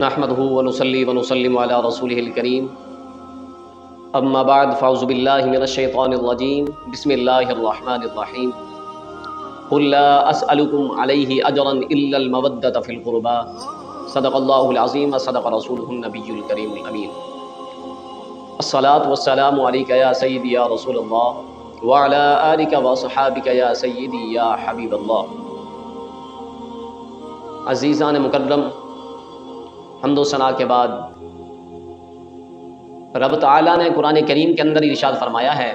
نحمده ونصلي ونسلم على رسوله الكريم اما بعد فاعوذ بالله من الشيطان الرجيم بسم الله الرحمن الرحيم قل لا اسالكم عليه اجرا الا المودة في القربى صدق الله العظيم وصدق رسوله النبي الكريم الامين الصلاة والسلام عليك يا سيدي يا رسول الله وعلى آلك وصحابك يا سيدي يا حبيب الله۔ عزیزان مکرم، حمد و ثنا کے بعد رب تعالیٰ نے قرآن کریم کے اندر ارشاد فرمایا ہے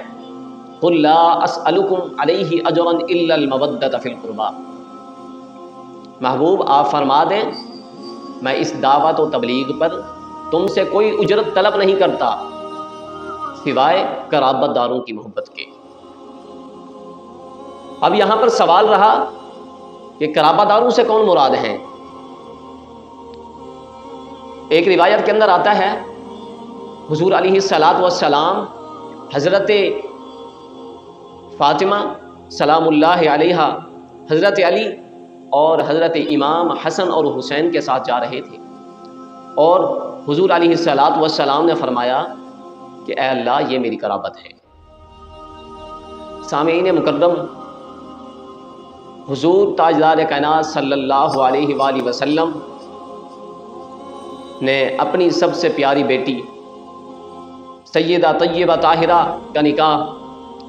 قل لا اسألکم علیہ اجرا الا المودۃ فی القربى۔ محبوب آپ فرما دیں میں اس دعوت و تبلیغ پر تم سے کوئی اجرت طلب نہیں کرتا سوائے قرابت داروں کی محبت کے۔ اب یہاں پر سوال رہا کہ قرابت داروں سے کون مراد ہیں؟ ایک روایت کے اندر آتا ہے حضور علیہ الصلاۃ والسلام حضرت فاطمہ سلام اللہ علیہا، حضرت علی اور حضرت امام حسن اور حسین کے ساتھ جا رہے تھے، اور حضور علیہ الصلاۃ والسلام نے فرمایا کہ اے اللہ یہ میری قرابت ہے۔ سامعین مکرم، حضور تاجدار کائنات صلی اللہ علیہ وآلہ وسلم نے اپنی سب سے پیاری بیٹی سیدہ طیبہ طاہرہ کا نکاح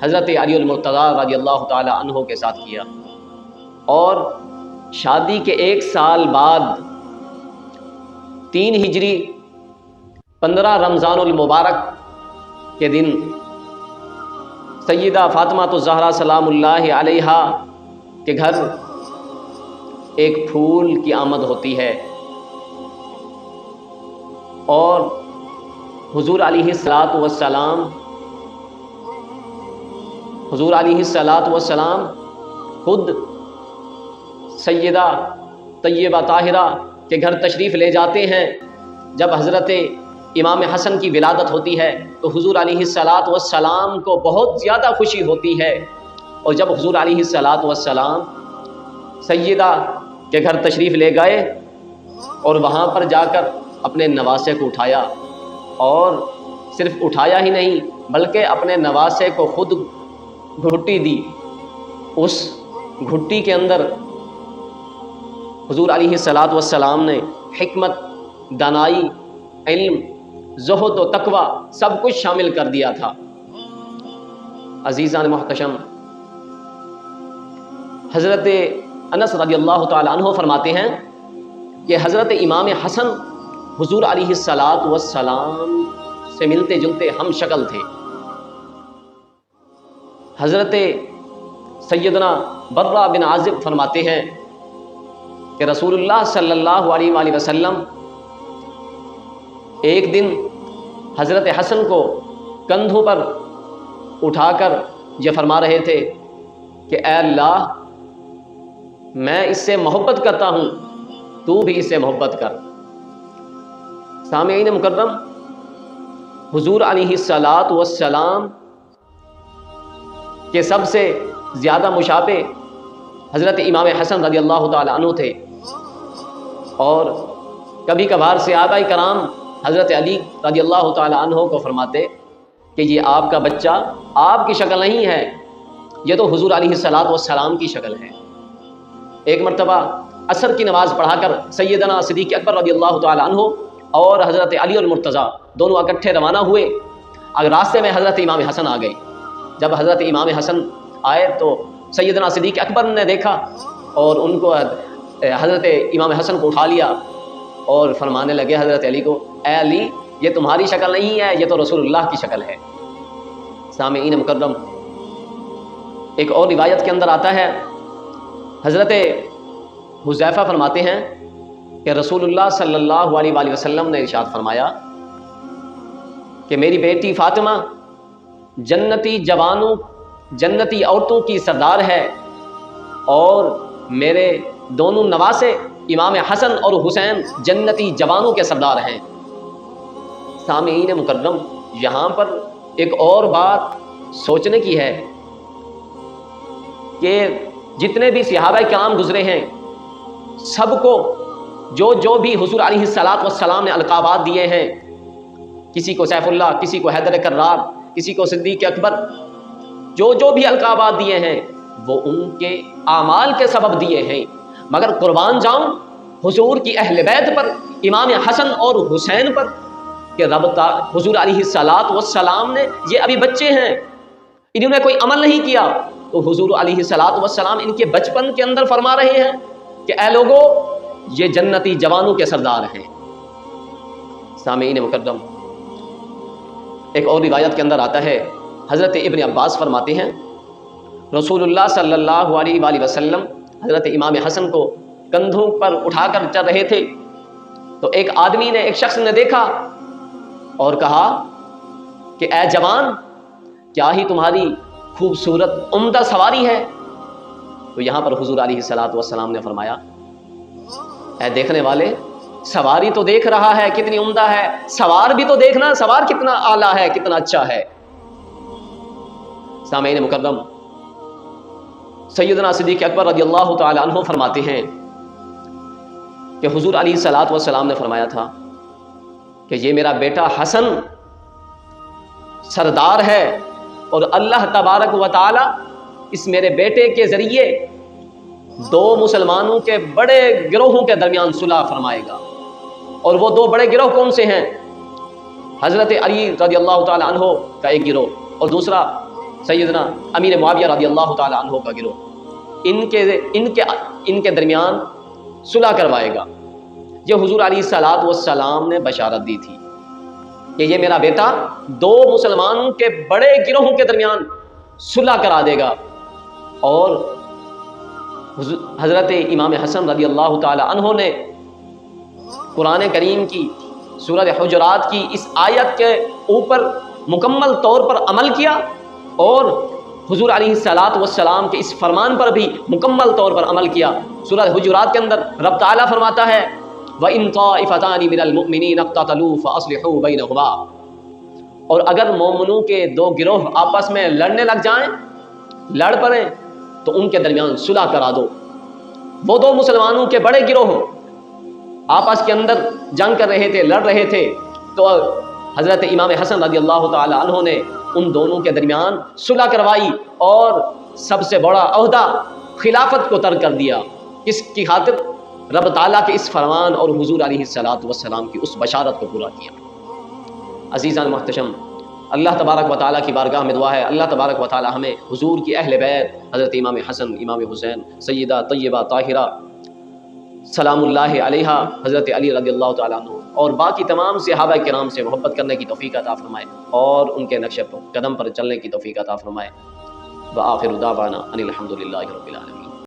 حضرت علی المرتضیٰ رضی اللہ تعالی عنہ کے ساتھ کیا، اور شادی کے 1 سال بعد 3 ہجری 15 رمضان المبارک کے دن سیدہ فاطمہ الزہرا سلام اللہ علیہا کے گھر ایک پھول کی آمد ہوتی ہے، اور حضور علیہ الصلاۃ والسلام خود سیدہ طیبہ طاہرہ کے گھر تشریف لے جاتے ہیں۔ جب حضرت امام حسن کی ولادت ہوتی ہے تو حضور علیہ الصلاۃ والسلام کو بہت زیادہ خوشی ہوتی ہے، اور جب حضور علیہ الصلاۃ والسلام سیدہ کے گھر تشریف لے گئے اور وہاں پر جا کر اپنے نواسے کو اٹھایا، اور صرف اٹھایا ہی نہیں بلکہ اپنے نواسے کو خود گھٹی دی، اس گھٹی کے اندر حضور علیہ الصلاۃ والسلام نے حکمت، دانائی، علم، زہد و تقوی سب کچھ شامل کر دیا تھا۔ عزیزان محتشم، حضرت انس رضی اللہ تعالی عنہ فرماتے ہیں کہ حضرت امام حسن حضور علیہ الصلاۃ والسلام سے ملتے جلتے ہم شکل تھے۔ حضرت سیدنا برہ بن عازب فرماتے ہیں کہ رسول اللہ صلی اللہ علیہ وآلہ وسلم ایک دن حضرت حسن کو کندھوں پر اٹھا کر یہ فرما رہے تھے کہ اے اللہ میں اس سے محبت کرتا ہوں، تو بھی اس سے محبت کر۔ سامعین مکرم، حضور علیہ الصلاۃ والسلام کے سب سے زیادہ مشابہ حضرت امام حسن رضی اللہ تعالی عنہ تھے، اور کبھی کبھار صحابہ کرام حضرت علی رضی اللہ تعالی عنہ کو فرماتے کہ یہ آپ کا بچہ آپ کی شکل نہیں ہے، یہ تو حضور علیہ الصلاۃ والسلام کی شکل ہے۔ ایک مرتبہ عصر کی نماز پڑھا کر سیدنا صدیق اکبر رضی اللہ تعالی عنہ اور حضرت علی المرتضیٰ دونوں اکٹھے روانہ ہوئے۔ اگر راستے میں حضرت امام حسن آ گئے، جب حضرت امام حسن آئے تو سیدنا صدیق اکبر نے دیکھا اور ان کو حضرت امام حسن کو اٹھا لیا اور فرمانے لگے حضرت علی کو، اے علی یہ تمہاری شکل نہیں ہے، یہ تو رسول اللہ کی شکل ہے۔ سامعین مکرم، ایک اور روایت کے اندر آتا ہے، حضرت حذیفہ فرماتے ہیں کہ رسول اللہ صلی اللہ علیہ وآلہ وسلم نے ارشاد فرمایا کہ میری بیٹی فاطمہ جنتی عورتوں کی سردار ہے، اور میرے دونوں نواسے امام حسن اور حسین جنتی جوانوں کے سردار ہیں۔ سامعین مکرم، یہاں پر ایک اور بات سوچنے کی ہے کہ جتنے بھی صحابہ کرام گزرے ہیں سب کو جو بھی حضور علیہ الصلوۃ والسلام نے القابات دیے ہیں، کسی کو سیف اللہ، کسی کو حیدر کرار، کسی کو صدیق اکبر، جو بھی القابات دیے ہیں وہ ان کے اعمال کے سبب دیے ہیں۔ مگر قربان جاؤں حضور کی اہل بیت پر، امام حسن اور حسین پر، کہ حضور علیہ الصلوۃ والسلام نے، یہ ابھی بچے ہیں، انہوں نے کوئی عمل نہیں کیا، تو حضور علیہ الصلوۃ والسلام ان کے بچپن کے اندر فرما رہے ہیں کہ اے لوگو یہ جنتی جوانوں کے سردار ہیں۔ سامعین مکرم، ایک اور روایت کے اندر آتا ہے، حضرت ابن عباس فرماتے ہیں رسول اللہ صلی اللہ علیہ وآلہ وسلم حضرت امام حسن کو کندھوں پر اٹھا کر چل رہے تھے، تو ایک آدمی نے، ایک شخص نے دیکھا اور کہا کہ اے جوان، کیا ہی تمہاری خوبصورت عمدہ سواری ہے؟ تو یہاں پر حضور علیہ الصلوۃ والسلام نے فرمایا، اے دیکھنے والے، سواری تو دیکھ رہا ہے کتنی عمدہ ہے، سوار بھی تو دیکھنا، سوار کتنا اعلیٰ ہے، کتنا اچھا ہے۔ سامعین مکرم، سیدنا صدیق اکبر رضی اللہ تعالی عنہ فرماتے ہیں کہ حضور علیہ الصلوۃ والسلام نے فرمایا تھا کہ یہ میرا بیٹا حسن سردار ہے، اور اللہ تبارک و تعالی اس میرے بیٹے کے ذریعے دو مسلمانوں کے بڑے گروہوں کے درمیان صلح فرمائے گا۔ اور وہ دو بڑے گروہ کون سے ہیں؟ حضرت علی رضی اللہ تعالی عنہ کا ایک گروہ، اور دوسرا سیدنا امیر معاویہ رضی اللہ تعالی عنہ کا گروہ، ان کے درمیان صلح کروائے گا۔ یہ حضور علیہ الصلوۃ والسلام نے بشارت دی تھی کہ یہ میرا بیٹا دو مسلمانوں کے بڑے گروہوں کے درمیان صلح کرا دے گا۔ اور حضرت امام حسن رضی اللہ تعالی عنہ نے قرآن کریم کی سورہ حجرات کی اس آیت کے اوپر مکمل طور پر عمل کیا، اور حضور علیہ الصلوۃ والسلام کے اس فرمان پر بھی مکمل طور پر عمل کیا۔ سورہ حجرات کے اندر رب تعالیٰ فرماتا ہے وَإِن طَائِفَتَانِ مِنَ الْمُؤْمِنِينَ اقْتَتَلُوا فَأَصْلِحُوا بَيْنَهُمَا، اور اگر مومنوں کے دو گروہ آپس میں لڑنے لگ جائیں، لڑ پڑیں، تو ان کے درمیان صلح کرا دو۔ وہ دو مسلمانوں کے بڑے گروہ آپس کے اندر جنگ کر رہے تھے، لڑ رہے تھے، تو حضرت امام حسن رضی اللہ تعالی عنہ نے ان دونوں کے درمیان صلح کروائی، اور سب سے بڑا عہدہ خلافت کو ترک کر دیا۔ کس کی خاطر؟ رب تعالیٰ کے اس فرمان اور حضور علیہ الصلوۃ والسلام کی اس بشارت کو پورا کیا۔ عزیزان محتشم، اللہ تبارک و تعالیٰ کی بارگاہ میں دعا ہے اللہ تبارک و تعالیٰ ہمیں حضور کی اہل بیت حضرت امام حسن، امام حسین، سیدہ طیبہ طاہرہ سلام اللہ علیہا، حضرت علی رضی اللہ تعالیٰ عنہ اور باقی تمام صحابہ کرام سے محبت کرنے کی توفیق عطا فرمائے، اور ان کے نقش قدم پر چلنے کی توفیق عطا فرمائے۔ وآخر دعوانا ان الحمد للہ رب العالمین۔